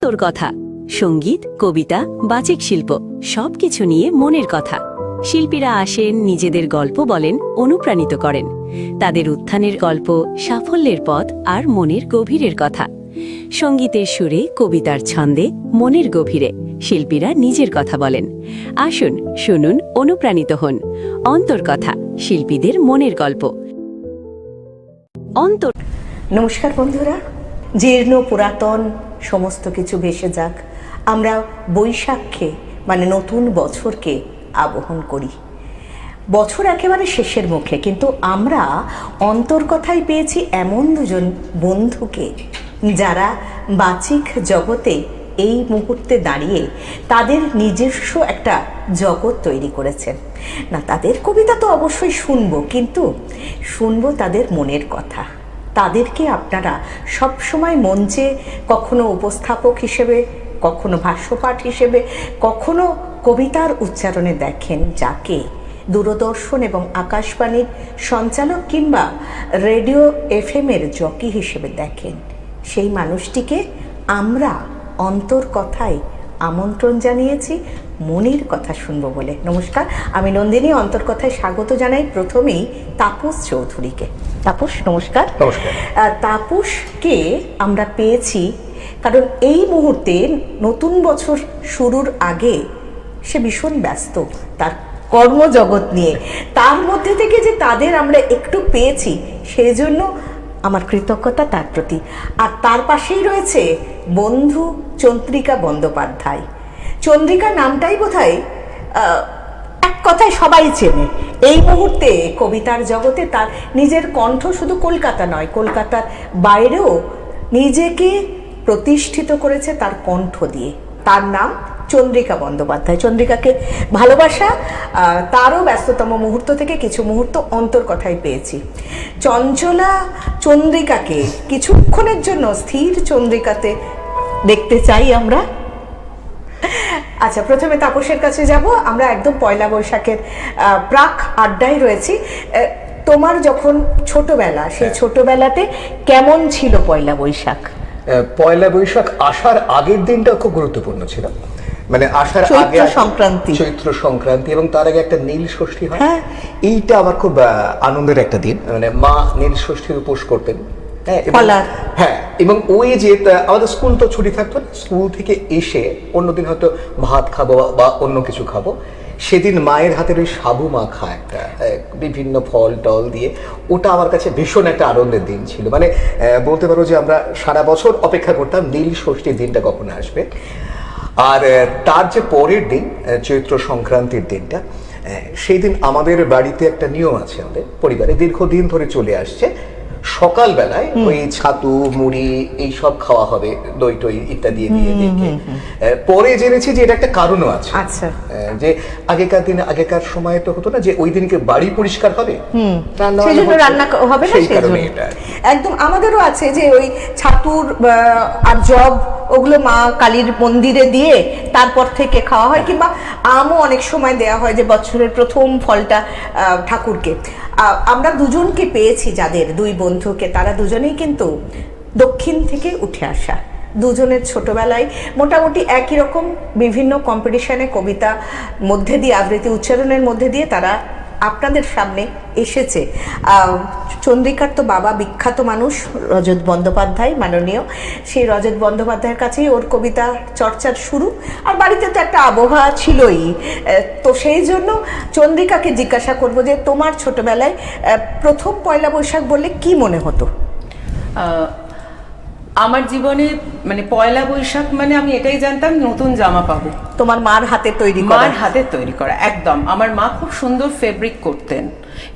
তোর কথা সঙ্গীত, কবিতা, বাচিক শিল্প সবকিছু নিয়ে মনের কথা। শিল্পীরা আসেন, নিজেদের গল্প বলেন, অনুপ্রাণিত করেন। তাদের উত্থানের গল্প, সাফল্যের পথ আর মনের গভীরের কথা। সঙ্গীতের সুরে, কবিতার ছন্দে, মনের গভীরে শিল্পীরা নিজের কথা বলেন। আসুন, শুনুন, অনুপ্রাণিত হন। অন্তর কথা, শিল্পীদের মনের গল্প। অন্তর। নমস্কার বন্ধুরা। জীর্ণ পুরাতন সমস্ত কিছু ভেসে যাক, আমরা বৈশাখকে মানে নতুন বছরকে আবহন করি। বছর একেবারে শেষের মুখে, কিন্তু আমরা অন্তর কথায় পেয়েছি এমন দুজন বন্ধুকে যারা বাচিক জগতে এই মুহূর্তে দাঁড়িয়ে তাদের নিজস্ব একটা জগৎ তৈরি করেছেন। না, তাদের কবিতা তো অবশ্যই শুনবো, কিন্তু শুনবো তাদের মনের কথা। তাদেরকে আপনারা সবসময় মঞ্চে কখনো উপস্থাপক হিসেবে, কখনো ভাষ্যপাঠ হিসেবে, কখনো কবিতার উচ্চারণে দেখেন, যাকে দূরদর্শন এবং আকাশবাণীর সঞ্চালক কিংবা রেডিও FM-এর জকি হিসেবে দেখেন। সেই মানুষটিকে আমরা অন্তর কথায় আমন্ত্রণ জানিয়েছি মনের কথা শুনবো বলে। নমস্কার, আমি নন্দিনী। অন্তর কথায় স্বাগত জানাই প্রথমেই তাপস চৌধুরীকে। তাপস, নমস্কার। নমস্কার। তাপসকে আমরা পেয়েছি কারণ এই মুহূর্তে নতুন বছর শুরুর আগে সে ভীষণ ব্যস্ত তার কর্মজগৎ নিয়ে। তার মধ্যে থেকে যে তাদের আমরা একটু পেয়েছি, সেই জন্য আমার কৃতজ্ঞতা তার প্রতি। আর তার পাশেই রয়েছে বন্ধু চন্দ্রিকা বন্দ্যোপাধ্যায়। চন্দ্রিকা নামটাই বোধহয় এক কথায় সবাই চেনে। এই মুহূর্তে কবিতার জগতে তার নিজের কণ্ঠ শুধু কলকাতা নয়, কলকাতার বাইরেও নিজেকে প্রতিষ্ঠিত করেছে তার কণ্ঠ দিয়ে। তার নাম চন্দ্রিকা বন্দ্যোপাধ্যায়। চন্দ্রিকাকে ভালোবাসা। তারও ব্যস্ততম মুহূর্ত থেকে কিছু মুহূর্ত অন্তর কথায় পেয়েছি। চঞ্চলা চন্দ্রিকাকে কিছুক্ষণের জন্য স্থির চন্দ্রিকাতে দেখতে চাই আমরা। আচ্ছা, প্রথমে তাপসের কাছে যাব। আমরা একদম পয়লা বৈশাখের প্রাক আড্ডায় রয়েছি। তোমার যখন ছোটবেলা, সেই ছোটবেলাতে কেমন ছিল পয়লা বৈশাখ? পয়লা বৈশাখ আসার আগের দিনটা খুব গুরুত্বপূর্ণ ছিল। মানে আসার আগে চৈত্র সংক্রান্তি এবং তার আগে একটা নীল ষষ্ঠী হয়। এইটা আমার খুব আনন্দের একটা দিন। মানে মা নীল ষষ্ঠীর উপোস করতেন। হ্যাঁ, এবং ওই যে আমাদের স্কুল তো ছুটি থাকতো, স্কুল থেকে এসে অন্যদিন হয়তো ভাত খাবো বা অন্য কিছু খাবো, সেদিন মায়ের হাতের ওই সাবু মাখা একটা বিভিন্ন ফল টল দিয়ে, ওটা আমার কাছে ভীষণ একটা আনন্দের দিন ছিল। মানে বলতে পারো যে আমরা সারা বছর অপেক্ষা করতাম নীল ষষ্ঠীর দিনটা কখন আসবে। আর তার যে পরের দিন চৈত্র সংক্রান্তির দিনটা, সেই দিন আমাদের বাড়িতে একটা নিয়ম আছে, আমাদের পরিবারে দীর্ঘদিন ধরে চলে আসছে। সকালবেলায় ওই ছাতু মুড়ি এইসব খাওয়া হবে, দই টই ইত্যাদি দিয়ে দেখে। পরে জেনেছি যে এটা একটা কারণও আছে। আচ্ছা, যে আগেকার দিনে, আগেকার সময় তো হতো না যে ওই দিনকে বাড়ি পরিষ্কার হবে, সেজন্য রান্না হবে না, সেই কারণে এটা একদম আমাদেরও আছে যে ওই ছাতুর আর জব ওগুলো মা কালীর মন্দিরে দিয়ে তারপর থেকে খাওয়া হয়। কিংবা আমও অনেক সময় দেয়া হয়, যে বছরের প্রথম ফলটা ঠাকুরকে। আমরা দুজনকে পেয়েছি, যাদের দুই বন্ধুকে, তারা দুজনেই কিন্তু দক্ষিণ থেকে উঠে আসা। দুজনের ছোটবেলায় মোটামুটি একই রকম বিভিন্ন কম্পিটিশনে কবিতা মধ্যে দিয়ে, আবৃত্তি উচ্চারণের মধ্যে দিয়ে তারা আপনাদের সামনে এসেছে। চন্দ্রিকার তো বাবা বিখ্যাত মানুষ, রজত বন্দ্যোপাধ্যায় মাননীয়। সেই রজত বন্দ্যোপাধ্যায়ের কাছেই ওর কবিতা চর্চার শুরু, আর বাড়িতে তো একটা আবহাওয়া ছিলই। তো সেই জন্য চন্দ্রিকাকে জিজ্ঞাসা করব যে তোমার ছোটবেলায় প্রথম পয়লা বৈশাখ বললে কি মনে হতো? আমার জীবনে মানে পয়লা বৈশাখ মানে আমি এটাই জানতাম নতুন জামা পাবো। তোমার মার হাতে তৈরি করা? মার হাতে তৈরি করা, একদম। আমার মা খুব সুন্দর ফেব্রিক করতেন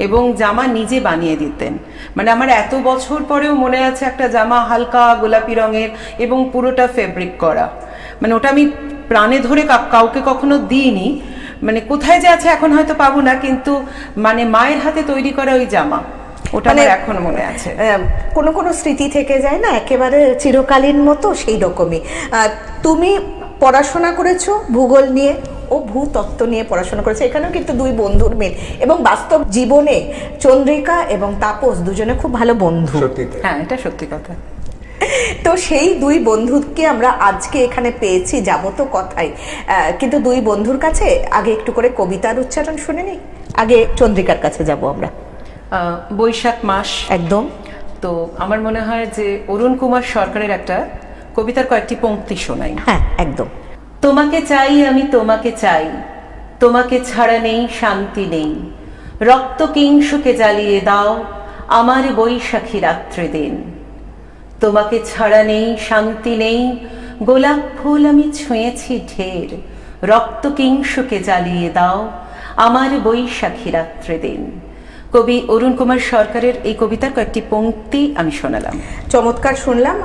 এবং জামা নিজে বানিয়ে দিতেন। মানে আমার এত বছর পরেও মনে আছে একটা জামা হালকা গোলাপি রঙের এবং পুরোটা ফেব্রিক করা। মানে ওটা আমি প্রাণে ধরে কাউকে কখনো দিইনি। মানে কোথায় যে আছে এখন হয়তো পাবো না, কিন্তু মানে মায়ের হাতে তৈরি করা ওই জামা, ওটা আমার এখন মনে আছে। কোনো কোনো স্মৃতি থেকে যায় না, একেবারে চিরকালীন মতো, সেই রকমই। তুমি পড়াশোনা করেছো ভূগোল নিয়ে, ও ভূতত্ত্ব নিয়ে পড়াশোনা করেছে। এখানেও কিন্তু দুই বন্ধুর মিল, এবং বাস্তব জীবনে চন্দ্রিকা এবং তাপস দুজনে খুব ভালো বন্ধু। হ্যাঁ, এটা সত্যি কথা। তো সেই দুই বন্ধুকে আমরা আজকে এখানে পেয়েছি, যাবো তো কথাই, কিন্তু দুই বন্ধুর কাছে আগে একটু করে কবিতার উচ্চারণ শুনে নিই। আগে চন্দ্রিকার কাছে যাব আমরা। বৈশাখ মাস একদম। তো আমার মনে হয় যে অরুণ কুমার সরকারের একটা কবিতার কয়েকটি পংক্তি শোনাই। হ্যাঁ, একদম। তোমাকে চাই, আমি তোমাকে চাই, তোমাকে ছাড়া নেই শান্তি নেই, রক্ত কিংসুকে জ্বালিয়ে দাও আমার বৈশাখী রাত্রে দিন। তোমাকে ছাড়া নেই শান্তি নেই, গোলাপ ফুল আমি ছুঁয়েছি ঢের, রক্ত কিংসুকে জ্বালিয়ে দাও আমার বৈশাখী রাত্রে দিন। কবি অরুণ কুমার সরকারের এই কবিতার কয়েকটি পংক্তি আমি শোনালাম। চমৎকার শুনলাম।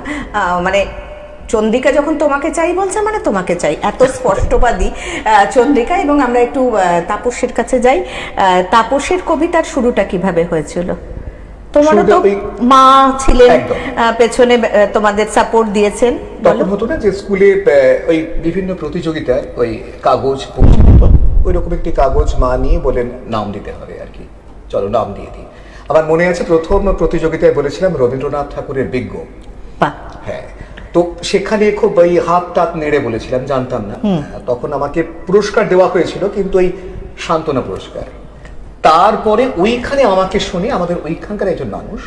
মানে চন্দ্রিকা যখন তোমাকে চাই বলছে মানে তোমাকে চাই, এত স্পষ্টবাদী চন্দ্রিকা। এবং আমরা একটু তাপসের কাছে যাই। তাপসের কবিতার শুরুটা কিভাবে হয়েছিল? তোমারও তো মা ছিলেন পেছনে, তোমাদের সাপোর্ট দিয়েছেন। তখন হতো না যে স্কুলে ওই বিভিন্ন প্রতিযোগিতার ওই কাগজ, ওই রকম একটি কাগজ মা নিয়ে বলেন নাম দিতে হবে আর কি, চলো নাম দিয়ে দিই। আমার মনে আছে প্রথম প্রতিযোগিতায় বলেছিলাম রবীন্দ্রনাথ ঠাকুরের বিজ্ঞ। হ্যাঁ, তো সেখানে খুব ওই হাত টাত নেড়ে বলেছিলাম, জানতাম না। তখন আমাকে পুরস্কার দেওয়া হয়েছিল, কিন্তু ওই সান্ত্বনা পুরস্কার। তারপরে ওইখানে আমাকে শুনে আমাদের ওইখানকার একজন মানুষ,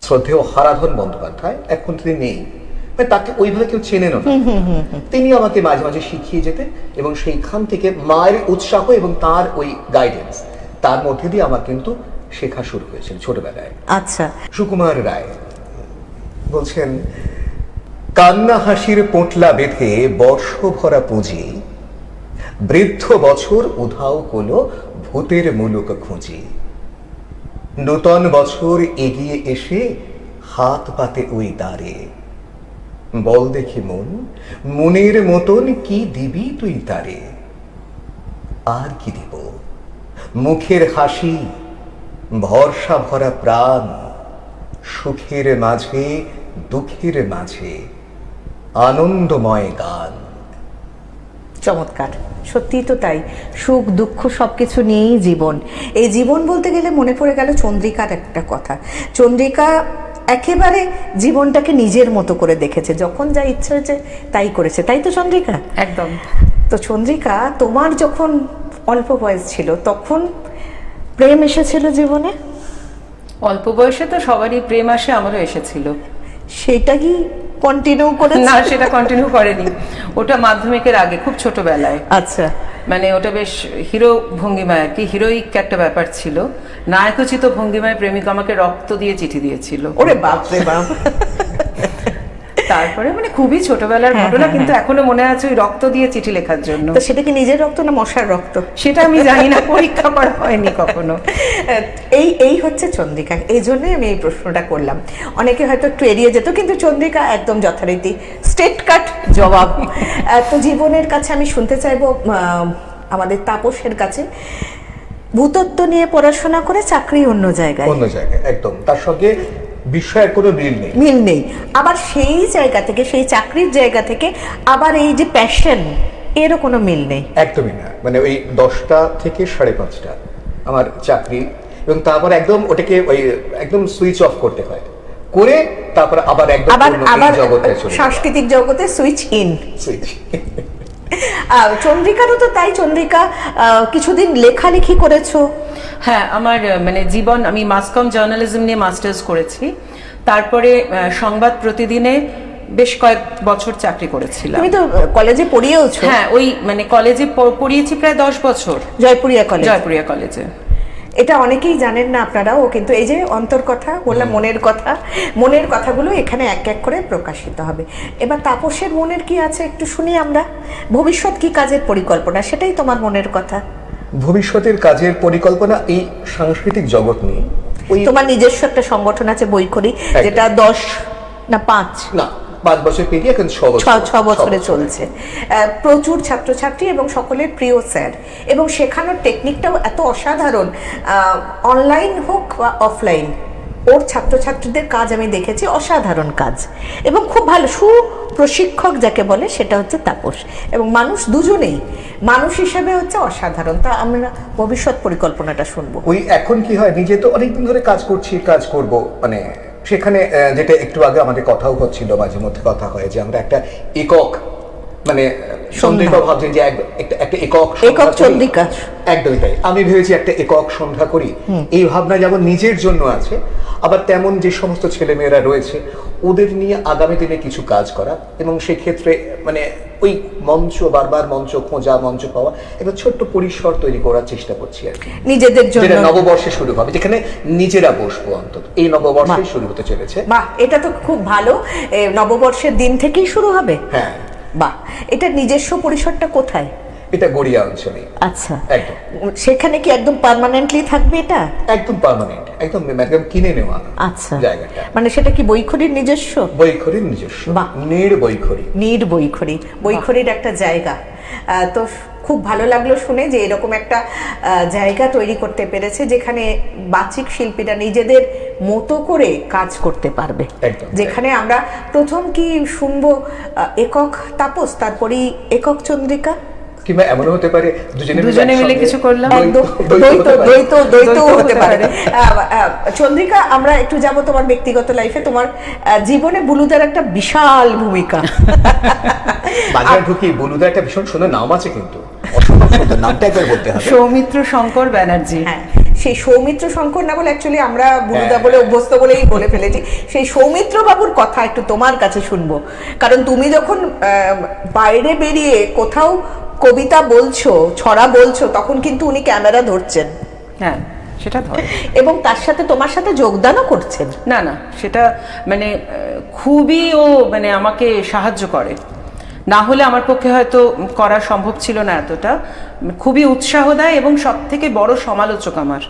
শ্রদ্ধেয় হারাধন বন্দ্যোপাধ্যায়, এখন তিনি নেই, তাকে ওইভাবে কেউ চেনে না, তিনি আমাকে মাঝে মাঝে শিখিয়ে যেতেন। এবং সেইখান থেকে মায়ের উৎসাহ এবং তার ওই গাইডেন্স, তার মধ্যে দিয়ে আমার কিন্তু শেখা শুরু হয়েছিল ছোটবেলায়। আচ্ছা। সুকুমার রায় বলছেন, কান্না হাসির পোঁটলা বেঁধে বর্ষ ভরা পুঁজি, বৃদ্ধ বছর উধাও হলো ভূতের মুলুক খুঁজি। নূতন বছর এগিয়ে এসে হাত পাতে ওই দ্বারে, বল দেখি মন, মনের মতন কি দিবি তুই তারে। আর কি দিব, মুখের হাসি, ভরসা ভরা প্রাণ, সুখের মাঝে দুঃখের মাঝে আনন্দময় গান। চমৎকার, সত্যি তো তাই। সুখ দুঃখ সবকিছু নিয়েই জীবন। এই জীবন বলতে গেলে মনে পড়ে গেল চন্দ্রিকার একটা কথা। চন্দ্রিকা একেবারে জীবনটাকে নিজের মতো করে দেখেছে, যখন যা ইচ্ছে হয়েছে তাই করেছে, তাই তো চন্দ্রিকা? একদম। তো চন্দ্রিকা, তোমার যখন অল্প বয়স ছিল তখন প্রেম এসেছিল জীবনে? অল্প বয়সে তো সবারই প্রেম আসে, আমারও এসেছিল। সেটা কি কন্টিনিউ করে? না, সেটা কন্টিনিউ করেনি, ওটা মাধ্যমিকের আগে, খুব ছোটবেলায়। আচ্ছা। মানে ওটা বেশ হিরো ভঙ্গিমায় আর কি, হিরোইক একটা ব্যাপার ছিল। নায়কোচিত ভঙ্গিমায় প্রেমিক আমাকে রক্ত দিয়ে চিঠি দিয়েছিল। ওরে বাপ রে বাপ। তারপরে মানে খুবই ছোটবেলার ঘটনা, কিন্তু এখনো মনে আছে ওই রক্ত দিয়ে চিঠি লেখার জন্য। তো সেটা কি নিজের রক্ত না মশার রক্ত? সেটা আমি জানি না, পরীক্ষা করা হয়নি কখনো। এই হচ্ছে চন্দ্রিকা, এই জন্যই আমি এই প্রশ্নটা করলাম। অনেকে হয়তো একটু এড়িয়ে যেত, কিন্তু চন্দ্রিকা একদম যথারীতি স্ট্রেট কাট জবাব। তো জীবনের কাছে আমি শুনতে চাইবো আমাদের তাপসের কাছে, ভূতত্ব নিয়ে পড়াশোনা করে চাকরি অন্য জায়গায়, একদম তার সঙ্গে বিষয়ের কোনো মিল নেই। আবার সেই জায়গা থেকে, সেই চাকরির জায়গা থেকে আবার এই যে প্যাশন, এরও কোনো মিল নেই। একদমই না। মানে ওই 10টা থেকে 5:30 আমার চাকরি, এবং তারপর একদম ওটাকে ওই একদম সুইচ অফ করতে হয়, করে তারপর আবার একদম জগতে সাংস্কৃতিক জগতে সুইচ ইন। সুইচ। চন্দ্রিকারও তো তাই। চন্দ্রিকা কিছুদিন লেখালেখি করেছো। হ্যাঁ, আমার মানে জীবন, আমি মাস কম জার্নালিজম নিয়ে মাস্টার্স করেছি, তারপরে সংবাদ প্রতিদিনে বেশ কয়েক বছর চাকরি করেছিলাম। তুমি তো কলেজে পড়িয়েওছো। হ্যাঁ, ওই মানে কলেজে পড়িয়েছি প্রায় 10 বছর, জয়পুরিয়া কলেজে। এটা অনেকেই জানেন না আপনারাও, কিন্তু এই যে অন্তর কথা বললাম, মনের কথাগুলো এখানে এক এক করে প্রকাশিত হবে। এবার তাপসের মনের কি আছে একটু শুনি আমরা। ভবিষ্যৎ কি কাজের পরিকল্পনা, সেটাই তোমার মনের কথা। ভবিষ্যতের কাজের পরিকল্পনা এই সাংস্কৃতিক জগৎ নিয়ে। তোমার নিজস্ব একটা সংগঠন আছে বইকরি, যেটা 10 না 5 না 5 বছর পেরিয়ে এখন 6 বছরে চলছে। প্রচুর ছাত্রছাত্রী এবং সকলের প্রিয় স্যার, এবং শেখানোর টেকনিকটাও এত অসাধারণ, অনলাইন হোক বা অফলাইন। ওর ছাত্রছাত্রীদের কাজ আমি দেখেছি, অসাধারণ কাজ, এবং খুব ভালো সুপ্রশিক্ষক যাকে বলে সেটা হচ্ছে তাপস। এবং মানুষ দুজনেই, মানুষ হিসেবে হচ্ছে অসাধারণ। তা আমরা ভবিষ্যৎ পরিকল্পনাটা শুনবো। ওই এখন কি হয়, নিজে তো অনেকদিন ধরে কাজ করছি, কাজ করব, মানে সেখানে যেটা একটু আগে আমাদের কথাও হচ্ছিল, মাঝে মধ্যে কথা হয় যে আমরা একটা একক মানে চন্দ্রিকা ভাবছেন যে একটা একক চন্দ্রিকা, একদমই তাই। আমি ভেবেছি একটা একক সন্ধ্যা করি, এই ভাবনা যেমন নিজের জন্য আছে, আবার তেমন যে সমস্ত ছেলেমেয়েরা রয়েছে ওদের নিয়ে আগামী দিনে কিছু কাজ করা, এবং সেক্ষেত্রে মানে ওই মঞ্চ, বারবার মঞ্চ খোঁজা, মঞ্চ পাওয়া, একটা ছোট্ট পরিসর তৈরি করার চেষ্টা করছি আর কি, নিজেদের জন্য, যেটা নববর্ষে শুরু হবে, যেখানে নিজেরা বসবো অন্তত এই নববর্ষে শুরু হতে চলেছে। বাহ, এটা তো খুব ভালো। নববর্ষের দিন থেকেই শুরু হবে। হ্যাঁ, বাহ। এটা নিজস্ব পরিসরটা কোথায়? এটা গড়িয়া অঞ্চলে। আচ্ছা, একদম। সেখানে কি একদম পার্মানেন্টলি থাকবে এটা? একদম পার্মানেন্ট, একদম একদম কিনে নেওয়া। আচ্ছা, জায়গাটা মানে সেটা কি বৈখরির নিজস্ব? বৈখরির নিজস্ব। বাহ, নীড় বৈখরির একটা জায়গা। তো খুব ভালো লাগলো শুনে যে এরকম একটা জায়গা তৈরি করতে পেরেছে যেখানে বাচিক শিল্পীরা নিজেদের মতো করে কাজ করতে পারবে। যেখানে আমরা প্রথম কি শুনবো একক তাপস, তারপরেই একক চন্দ্রিকা, কিংবা এমন হতে পারে দুজনে মিলে কিছু করলাম, দ্বৈত হতে পারে। চন্দ্রিকা, আমরা একটু যাব তোমার ব্যক্তিগত লাইফে। তোমার জীবনে বুলুদার একটা বিশাল ভূমিকা। বাজার ঢুকি বুলুদার একটা ভীষণ সুন্দর নাম আছে, কিন্তু নামটা একবার বলতে হবে, সৌমিত্র শঙ্কর ব্যানার্জি। হ্যাঁ, সেই সৌমিত্র শঙ্কর না বলে অ্যাকচুয়ালি আমরা বুলুদা বলে অভ্যস্ত বলেই বলে ফেলেছি। সেই সৌমিত্র বাবুর কথা একটু তোমার কাছে শুনবো, কারণ তুমি যখন বাইরে বেরিয়ে কোথাও কবিতা বলছো, ছড়া বলছো, তখন কিন্তু উনি ক্যামেরা ধরছেন। হ্যাঁ, সেটা ধরে, এবং তার সাথে তোমার সাথে যোগদানও করছেন। না না, সেটা মানে খুবই ও মানে আমাকে সাহায্য করে, না হলে আমার পক্ষে হয়তো করা সম্ভব ছিল না এতটা। খুবই উৎসাহ দেয় এবং সব থেকে বড় সমালোচক আমার।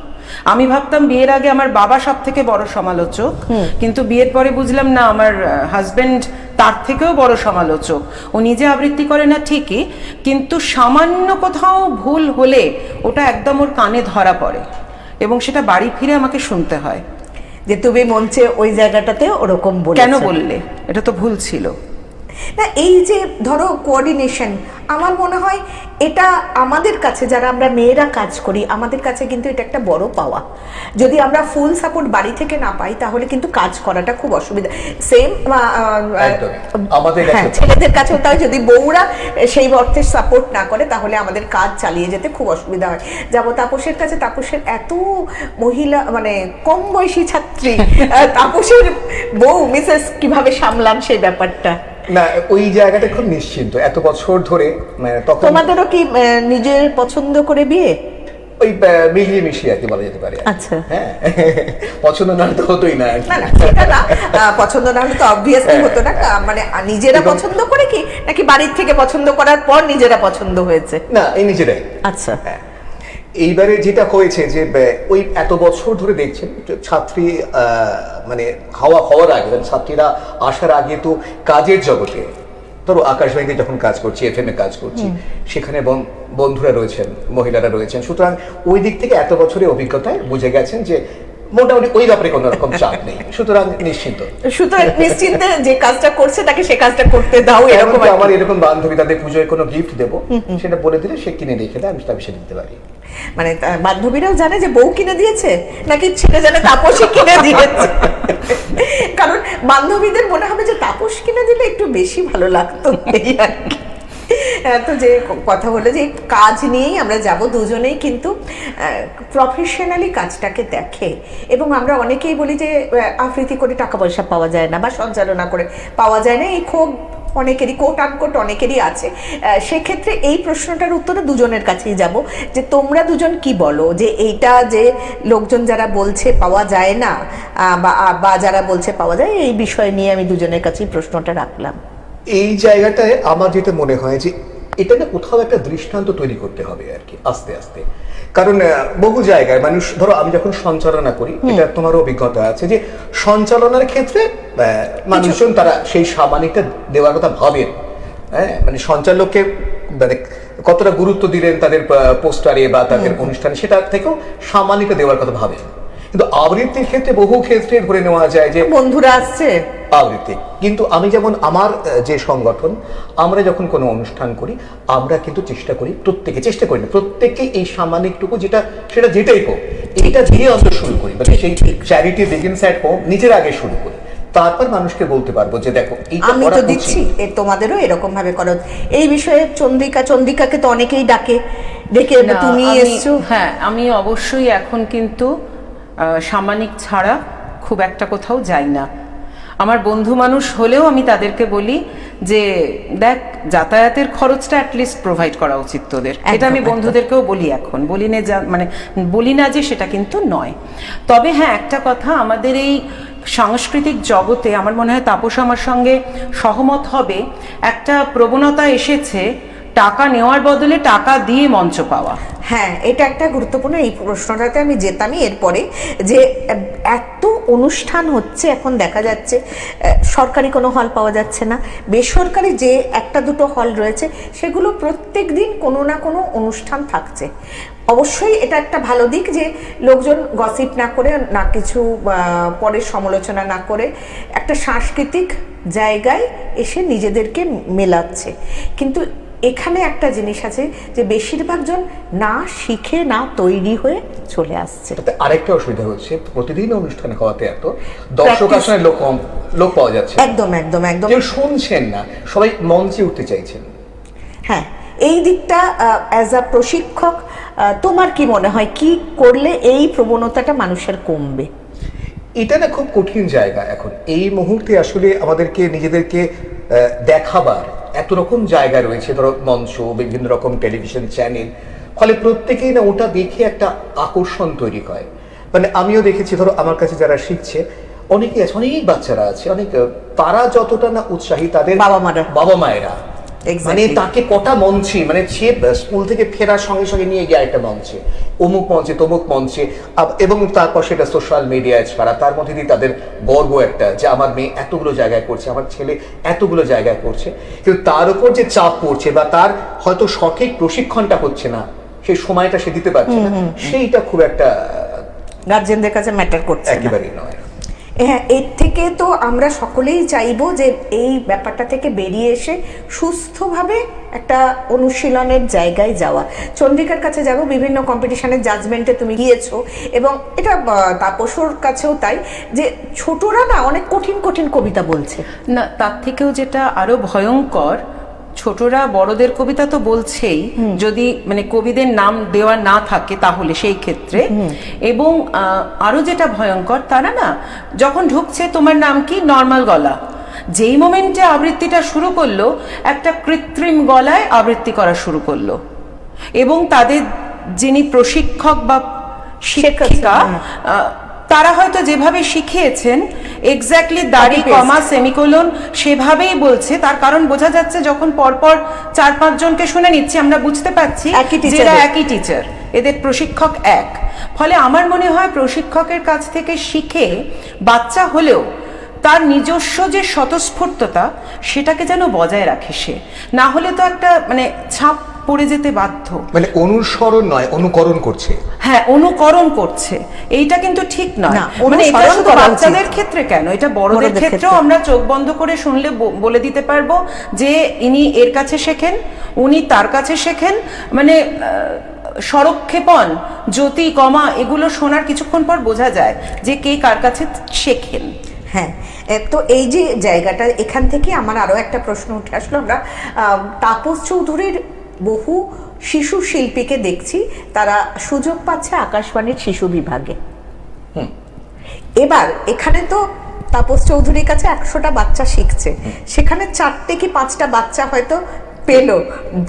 আমি ভাবতাম বিয়ের আগে আমার বাবা সব থেকে বড় সমালোচক, কিন্তু বিয়ের পরে বুঝলাম না, আমার হাজবেন্ড তার থেকেও বড় সমালোচক। ও নিজে আবৃত্তি করে না ঠিকই, কিন্তু সামান্য কোথাও ভুল হলে ওটা একদম ওর কানে ধরা পড়ে এবং সেটা বাড়ি ফিরে আমাকে শুনতে হয় যে তুমি মঞ্চে ওই জায়গাটাতে ওরকম বলেছো, কেন বললে, এটা তো ভুল ছিল। না, এই যে ধরো কোঅর্ডিনেশন, আমার মনে হয় এটা আমাদের কাছে, যারা আমরা মেয়েরা কাজ করি, আমাদের কাছে কিন্তু এটা একটা বড় পাওয়া। যদি আমরা ফুল সাপোর্ট বাড়ি থেকে না পাই তাহলে কিন্তু কাজ করাটা খুব অসুবিধা। সেম ছেলেদের কাছেও তাই, যদি বউরা সেই অর্থে সাপোর্ট না করে তাহলে আমাদের কাজ চালিয়ে যেতে খুব অসুবিধা হয়। যাবো তাপসের কাছে, তাপসের এত মহিলা মানে কম বয়সী ছাত্রী, তাপসের বউ মিসেস কিভাবে সামলান সেই ব্যাপারটা? না, ওই জায়গাটা খুব নিশ্চিন্ত এত বছর ধরে। তখন তোমাদেরও কি নিজের পছন্দ করে বিয়ে? ওই মিলিয়ে মিশিয়ে আর কি বলা যেতে পারে। আচ্ছা, হ্যাঁ, পছন্দ না হলে তো হতোই না। না, সেটা না, পছন্দ না হলে তো অবভিয়াসলি হতো না। মানে নিজেরা পছন্দ করে কি, নাকি বাড়ির থেকে পছন্দ করার পর নিজেরা পছন্দ হয়েছে? না, এই নিজেরাই। আচ্ছা, এইবারে যেটা হয়েছে যে ওই এত বছর ধরে দেখছেন ছাত্রী মানে হওয়ার আগে, ছাত্রীরা আসার আগে তো কাজের জগতে, ধরো আকাশবাণীতে যখন কাজ করছি, FM এ কাজ করছি, সেখানে বন্ধুরা রয়েছেন, মহিলারা রয়েছেন, সুতরাং ওই দিক থেকে এত বছরের অভিজ্ঞতায় বুঝে গেছেন যে মোটামুটি ওই ব্যাপারে কোনো রকম চাপ নেই, সুতরাং নিশ্চিন্তে যে কাজটা করছে তাকে সে কাজটা করতে দাও। এরকম আমার এরকম বান্ধবী তাদের পুজোয় কোনো গিফট দেবো, সেটা বলে দিলে সে কিনে রেখে দেয়, আমি তা বিষয়ে দিতে পারি। মানে বান্ধবীরাও জানে যে বউ কিনে দিয়েছে, নাকি ছেলে জানে তাপসই কিনে দিয়েছে? কারণ বান্ধবীদের মনে হবে যে তাপস কিনে দিলে একটু বেশি ভালো লাগতো, এই আর কি। তো যে কথা হলো যে কাজ নিয়েই আমরা যাব, দুজনেই কিন্তু প্রফেশনালি কাজটাকে দেখে। এবং আমরা অনেকেই বলি যে আবৃত্তি করে টাকা পয়সা পাওয়া যায় না বা সঞ্চালনা করে পাওয়া যায় না, এই ক্ষোভ অনেকেরই, কোট আনকোট অনেকেরই আছে। সেক্ষেত্রে এই প্রশ্নটার উত্তরে দুজনের কাছেই যাব, যে তোমরা দুজন কি বলো যে এইটা যে লোকজন যারা বলছে পাওয়া যায় না বা যারা বলছে পাওয়া যায়, এই বিষয় নিয়ে আমি দুজনের কাছেই প্রশ্নটা রাখলাম। এই জায়গাটায় আমার যেটা মনে হয় যে এটা না কোথাও একটা দৃষ্টান্ত তৈরি করতে হবে আর কি, আস্তে আস্তে। কারণ বহু জায়গায় মানুষ, ধরো আমি যখন সঞ্চালনা করি, এটা তোমারও অভিজ্ঞতা আছে যে সঞ্চালনার ক্ষেত্রে মানুষজন তারা সেই সামানিকটা দেওয়ার কথা ভাবেন। হ্যাঁ, মানে সঞ্চালককে মানে কতটা গুরুত্ব দিলেন তাদের পোস্টারে বা তাদের অনুষ্ঠানে, সেটা থেকেও সামানিকটা দেওয়ার কথা ভাবেন। কিন্তু আবৃত্তির ক্ষেত্রে বহু ক্ষেত্রে ধরে নেওয়া যায় যে বন্ধুরা আসছে, আবৃত্তি। কিন্তু আমি যেমন আমার যে সংগঠন, আমরা যখন কোনো অনুষ্ঠান করি আমরা কিন্তু চেষ্টা করি, চেষ্টা করি না, প্রত্যেককে এই সামান্যটুকু যেটাই হোক এটা দিয়ে অন্তত শুরু করি, মানে সেই চ্যারিটি বিগিনস এট হোম, নিজের আগে শুরু করি, তারপর মানুষকে বলতে পারবো যে দেখো এইটা আমি তো দিচ্ছি, তোমাদেরও এরকম ভাবে করো। এই বিষয়ে চন্দ্রিকাকে তো অনেকেই ডেকে তুমি এসছো। হ্যাঁ, আমি অবশ্যই এখন কিন্তু সামানিক ছাড়া খুব একটা কোথাও যাই না। আমার বন্ধু মানুষ হলেও আমি তাদেরকে বলি যে দেখ, যাতায়াতের খরচটা অ্যাটলিস্ট প্রোভাইড করা উচিত তোদের। এটা আমি বন্ধুদেরকেও বলি, এখন বলি না যে সেটা কিন্তু নয়। তবে হ্যাঁ, একটা কথা, আমাদের এই সাংস্কৃতিক জগতে আমার মনে হয় তাপস আমার সঙ্গে সহমত হবে, একটা প্রবণতা এসেছে টাকা নেওয়ার বদলে টাকা দিয়ে মঞ্চ পাওয়া। হ্যাঁ, এটা একটা গুরুত্বপূর্ণ, এই প্রশ্নটাতে আমি যেতামই এরপরে, যে এত অনুষ্ঠান হচ্ছে এখন দেখা যাচ্ছে সরকারি কোনো হল পাওয়া যাচ্ছে না, বেসরকারি যে একটা দুটো হল রয়েছে সেগুলো প্রত্যেক দিন কোনো না কোনো অনুষ্ঠান থাকছে। অবশ্যই এটা একটা ভালো দিক যে লোকজন গসিপ না করে, না কিছু পরের সমালোচনা না করে একটা সাংস্কৃতিক জায়গায় এসে নিজেদেরকে মেলাচ্ছে। কিন্তু এখানে একটা জিনিস আছে যে বেশিরভাগ জন না শিখে, না তৈরি হয়ে চলে আসছে। আরেকটা অসুবিধা হচ্ছে, প্রতিদিন অনুষ্ঠান হওয়াতে এত দর্শক আসলে লোক পাওয়া যাচ্ছে। একদম একদম একদম কেউ শুনছেন না, সবাই মঞ্চে উঠতে চাইছেন। হ্যাঁ, এই দিকটা অ্যাজ আ প্রশিক্ষক তোমার কি মনে হয়, কি করলে এই প্রবণতাটা মানুষের কমবে? এটা না খুব কঠিন জায়গা এখন এই মুহূর্তে, আসলে আমাদেরকে নিজেদেরকে দেখাবার এত রকম জায়গা রয়েছে, ধরো মঞ্চ, বিভিন্ন রকম টেলিভিশন চ্যানেল, ফলে প্রত্যেকেই না ওটা দেখে একটা আকর্ষণ তৈরি হয়। মানে আমিও দেখেছি, ধরো আমার কাছে যারা শিখছে অনেকেই আছে, অনেক বাচ্চারা আছে, অনেক, তারা যতটা না উৎসাহী তাদের বাবা মায়েরা, মানে তাকে কটা মঞ্চে, মানে সে স্কুল থেকে ফেরার সঙ্গে সঙ্গে নিয়ে গিয়ে একটা মঞ্চে, অমুক মঞ্চে তমুক মঞ্চে, এবং তারপর সেটা সোশ্যাল মিডিয়ায় ছাড়া, তার মধ্যে দিয়ে তাদের গর্ব একটা যে আমার মেয়ে এতগুলো জায়গায় করছে, আমার ছেলে এতগুলো জায়গায় করছে। কিন্তু তার উপর যে চাপ পড়ছে বা তার হয়তো সঠিক প্রশিক্ষণটা হচ্ছে না, সেই সময়টা সে দিতে পারছে না, সেইটা খুব একটা গার্জেনদের কাছে ম্যাটার করছে একেবারেই নয়। হ্যাঁ, এর থেকে তো আমরা সকলেই চাইবো যে এই ব্যাপারটা থেকে বেরিয়ে এসে সুস্থভাবে একটা অনুশীলনের জায়গায় যাওয়া। চন্দ্রিকার কাছে যাব, বিভিন্ন কম্পিটিশনের জাজমেন্টে তুমি গিয়েছো, এবং এটা তাপসর কাছেও তাই, যে ছোটরা না অনেক কঠিন কঠিন কবিতা বলছে। না, তার থেকেও যেটা আরো ভয়ঙ্কর, ছোটরা বড়দের কবিতা তো বলছেই, যদি মানে কবিদের নাম দেওয়া না থাকে তাহলে সেই ক্ষেত্রে। এবং আরো যেটা ভয়ঙ্কর, তারা না যখন ঢুকছে তোমার নাম কি, নর্মাল গলা, যেই মোমেন্টে আবৃত্তিটা শুরু করলো একটা কৃত্রিম গলায় আবৃত্তি করা শুরু করলো, এবং তাদের যিনি প্রশিক্ষক বা শিক্ষিকা তারা হয়তো যেভাবে শিখিয়েছেন এক্স্যাক্টলি দাড়ি কমা সেমিকোলন সেভাবেই বলছে। তার কারণ বোঝা যাচ্ছে যখন পরপর 4-5 জনকে শুনে নিচ্ছে, আমরা বুঝতে পারছি যে একই টিচার, এদের প্রশিক্ষক এক। ফলে আমার মনে হয় প্রশিক্ষকের কাছ থেকে শিখে বাচ্চা হলেও তার নিজস্ব যে স্বতঃস্ফূর্ততা সেটাকে যেন বজায় রাখে সে, না হলে তো একটা মানে ছাপ পড়ে যেতে বাধ্য। মানে অনুসরণ নয়, অনুকরণ করছে। হ্যাঁ, অনুকরণ করছে, এইটা কিন্তু ঠিক নয়। মানে এটা শুধু বাচ্চাদের ক্ষেত্রে কেন, এটা বড়দের ক্ষেত্রেও আমরা চোখ বন্ধ করে শুনলে বলে দিতে পারবো যে ইনি এর কাছে শেখেন, উনি তার কাছে শেখেন। মানে স্বরক্ষেপণ, জ্যোতি, কমা এগুলো শোনার কিছুক্ষণ পর বোঝা যায় যে কে কার কাছে শেখেন। হ্যাঁ, তো এই যে জায়গাটা, এখান থেকে আমার আরো একটা প্রশ্ন উঠে আসলো। আমরা তাপস চৌধুরীর বহু শিশু শিল্পীকে দেখছি, তারা সুযোগ পাচ্ছে আকাশবাণীর শিশু বিভাগে। এবার এখানে তো তাপস চৌধুরীর কাছে 100টা বাচ্চা শিখছে, সেখানে 4টে কি 5টা বাচ্চা হয়তো পেলো,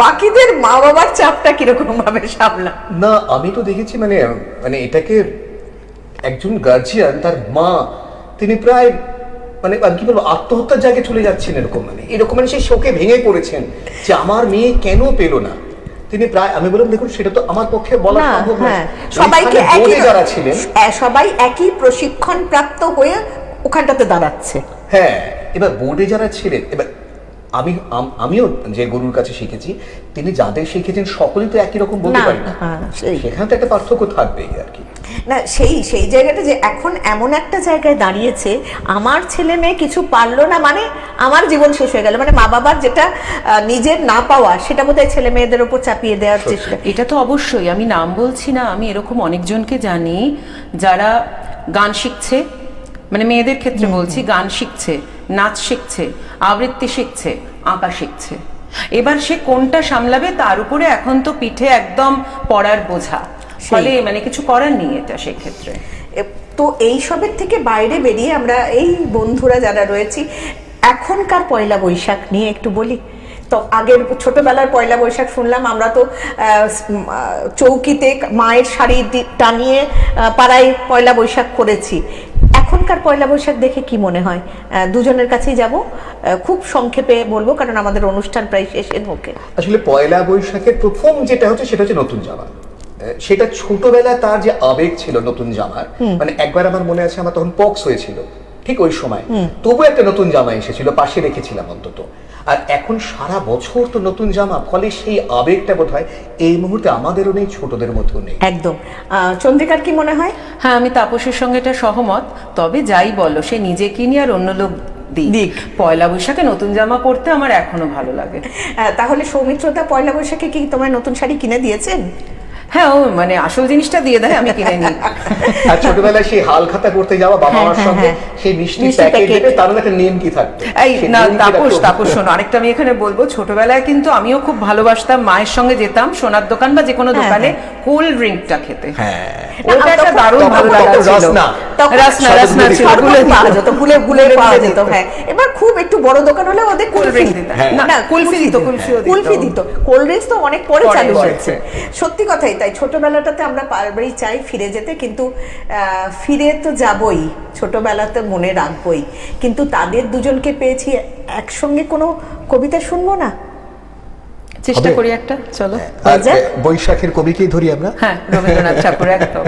বাকিদের মা বাবার চাপটা কিরকম ভাবে সামলা? না, আমি তো দেখেছি মানে এটাকে একজন গার্জিয়ান, তার মা, তিনি প্রায় মানে আমি কি বলবো, আত্মহত্যার জায়গায় চলে যাচ্ছেন, এরকম মানে সেই শোকে ভেঙে পড়েছেন যে আমার মেয়ে কেন পেলো না। তিনি প্রায়, আমি বললাম দেখুন সেটা তো আমার পক্ষে বলা সম্ভব নয়, সবাইকে যারা ছিলেন সবাই একই প্রশিক্ষণ প্রাপ্ত হয়ে ওখানটাতে দাঁড়াচ্ছে। হ্যাঁ, এবার বোর্ডে যারা ছিলেন, এবার আমিও যে গুরুর কাছে শিখেছি, তিনি যাদের শিখেছেন সকলেই তো একই রকম বলতে না, পারেন না। হ্যাঁ, সেই। সেখানে তো একটা পার্থক্য থাকবেই আর কি। না, সেই জায়গাটা যে এখন এমন একটা জায়গায় দাঁড়িয়েছে, আমার ছেলে মেয়ে কিছু পারলো না মানে আমার জীবন শেষ হয়ে গেল, মানে মা বাবার যেটা নিজের না পাওয়া সেটা বোধহয় ছেলে মেয়েদের ওপর চাপিয়ে দেওয়ার চেষ্টা। এটা তো অবশ্যই, আমি নাম বলছি না, আমি এরকম অনেকজনকে জানি যারা গান শিখছে, মানে মেয়েদের ক্ষেত্রে বলছি, গান শিখছে, নাচ শিখছে, আবৃত্তি শিখছে, আঁকা শিখছে। এবার সে কোনটা সামলাবে তার উপরে এখন তো পিঠে একদম পড়ার বোঝা, ফলে মানে কিছু করার নেই এটা সেক্ষেত্রে। তো এই সবের থেকে বাইরে বেরিয়ে আমরা এই বন্ধুরা যারা রয়েছি, এখনকার পয়লা বৈশাখ নিয়ে একটু বলি। তো আগের ছোটবেলার পয়লা বৈশাখ শুনলাম আমরা তো চৌকিতে মায়ের শাড়ি টানিয়ে পাড়ায় পয়লা বৈশাখ করেছি। এখনকার পয়লা বৈশাখ দেখে কি মনে হয়? দুজনের কাছেই যাব, খুব সংক্ষেপে বলবো কারণ আমাদের অনুষ্ঠান প্রায় শেষের মুখে। আসলে পয়লা বৈশাখের প্রথম যেটা হচ্ছে সেটা হচ্ছে নতুন জামা। সেটা ছোটবেলায় তার যে আবেগ ছিল নতুন জামার, মানে একবার আমার মনে আছে আমার তখন পক্স হয়েছিল ঠিক ওই সময়, তবু একটা নতুন জামা এসেছিল, পাশে রেখেছিলাম অন্তত। আর এখন সারা বছর তো নতুন জামা, ফলে সেই আবেগটা বোধহয় এই মুহূর্তে আমাদেরও নেই, ছোটদের মধ্যেও নেই। একদম। চন্দ্রিকার কি মনে হয়? হ্যাঁ, আমি তাপসের সঙ্গে এটা সহমত। তবে যাই বলো, সে নিজে কিনি আর অন্য লোক দিক, পয়লা বৈশাখে নতুন জামা পরতে আমার এখনো ভালো লাগে। তাহলে সৌমিত্রদা পয়লা বৈশাখে কি তোমায় নতুন শাড়ি কিনে দিয়েছেন? হ্যাঁ, ও মানে আসল জিনিসটা দিয়ে দেয়, আমি কিনে নিই। আর ছোটবেলায় সেই হাল খাতা করতে যাওয়া বাবা মার সঙ্গে, সেই মিষ্টি প্যাকেট দেবে, তার মধ্যে একটা নিয়ম কি থাকতো। এই না, তাপস শোনো, আরেকটা আমি এখানে বলবো, ছোটবেলায় কিন্তু আমিও খুব ভালোবাসতাম মায়ের সঙ্গে যেতাম সোনার দোকান বা যে কোনো দোকানে কোল্ড ড্রিঙ্কটা খেতে। ওটা একটা দারুণ ভালো লাগা ছিল। রসনা ছিল, গুলে পাওয়া যেত, গুলে পাওয়া যেত। হ্যাঁ, এবার খুব একটু বড় দোকান হলে ওদের কোল্ড ড্রিঙ্ক দিত, না কুলফি দিত, কুলফি দিত। কোল্ড ড্রিঙ্কস তো অনেক পরে চালু হয়েছে। সত্যি কথাই তাই, ছোটবেলাটাতে আমরা বারবারই চাই ফিরে যেতে, কিন্তু ফিরে তো যাবই, ছোটবেলাতে মনে রাখবই। কিন্তু তাদের দুজনকে পেয়েছি একসঙ্গে, কোনো কবিতা শুনবো না? চেষ্টা করি একটা, চলো। বৈশাখের কবিকেই ধরি আমরা। হ্যাঁ, রবীন্দ্রনাথ ঠাকুর, একদম।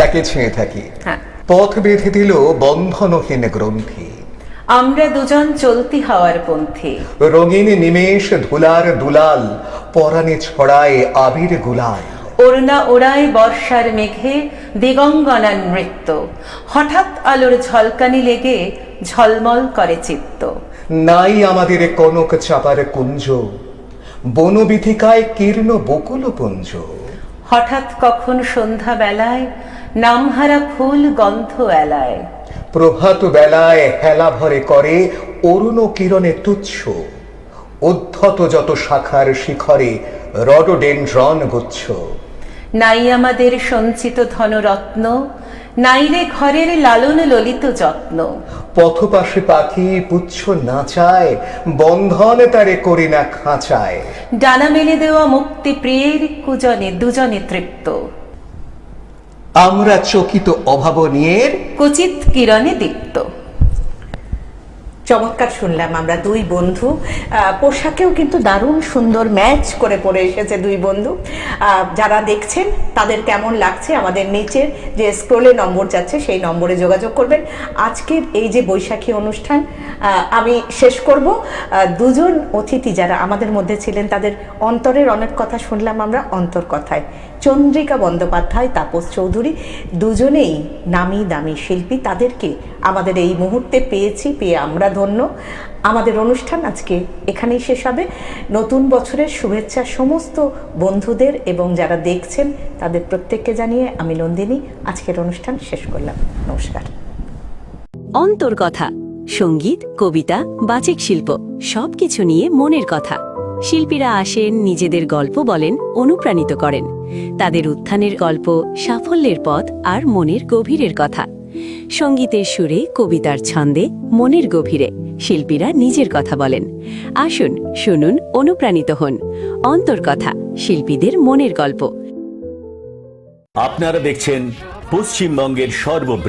তাকে ছেঁয়ে থাকি। হ্যাঁ। পথ বেঁধে দিল বন্ধনহীন গ্রন্থি, আমরা দুজন চলতি হওয়ার পন্থী, রঙিন নিমেষ ধুলার দুলাল, পরাণে ছড়ায় আবির গুলাল। ওড়না ওড়ায় বর্ষার মেঘে দিগঙ্গনার নৃত্য, হঠাৎ আলোর ঝলকানি লেগে ঝলমল করে চিত্ত। নাই আমাদের কনক চাপার কুঞ্জ, বনবিথিকায় কীর্ণ বকুল পুঞ্জ। হঠাৎ কখন সন্ধ্যা বেলায় নামহারা ফুল গন্ধ এলায়, প্রভাত বেলায় হেলা ভরে করে অরুণ কিরণে তুচ্ছ। উদ্ধত যত শাখার শিখরে রডোডেনড্রন গুচ্ছ। নাই আমাদের সঞ্চিত ধনরত্ন, নাইরে ঘরের লালন ললিত যত্ন। পথপাশে পাখি পুচ্ছ নাচায়, বন্ধন তারে করি না খাঁচায়। ডানা মেলে দেওয়া মুক্তি প্রিয়ের কুজনে দুজনে তৃপ্ত, আমরা চকিত অভাবনীয়ের কুচিত কিরণে দীপ্ত। চমৎকার শুনলাম আমরা দুই বন্ধু, পোশাকেও কিন্তু দারুণ সুন্দর ম্যাচ করে পরে এসেছে দুই বন্ধু। যারা দেখছেন তাদের কেমন লাগছে আমাদের নিচের যে স্ক্রোলে নম্বর যাচ্ছে সেই নম্বরে যোগাযোগ করবেন। আজকের এই যে বৈশাখী অনুষ্ঠান আমি শেষ করব। দুজন অতিথি যারা আমাদের মধ্যে ছিলেন তাদের অন্তরের অনেক কথা শুনলাম আমরা অন্তর কথায়। চন্দ্রিকা বন্দ্যোপাধ্যায়, তাপস চৌধুরী, দুজনেই নামি দামি শিল্পী। তাদেরকে আমাদের এই মুহূর্তে পেয়ে আমরা ধন্য। আমাদের অনুষ্ঠান আজকে এখানেই শেষ হবে। নতুন বছরের শুভেচ্ছা সমস্ত বন্ধুদের এবং যারা দেখছেন তাদের প্রত্যেককে জানিয়ে আমি নন্দিনী আজকের অনুষ্ঠান শেষ করলাম। নমস্কার। অন্তর্কথা, সঙ্গীত, কবিতা, বাচিক শিল্প সবকিছু নিয়ে মনের কথা। শিল্পীরা আসেন, নিজেদের গল্প বলেন, অনুপ্রাণিত করেন। তাদের উত্থানের গল্প, সাফল্যের পথ আর মনের গভীরের কথা। সঙ্গীতের সুরে, কবিতার ছন্দে, মনের গভীরে শিল্পীরা নিজের কথা বলেন। আসুন, শুনুন, অনুপ্রাণিত হন। অন্তর্কথা, শিল্পীদের মনের গল্প। আপনারা দেখছেন পশ্চিমবঙ্গের সর্ববৃহৎ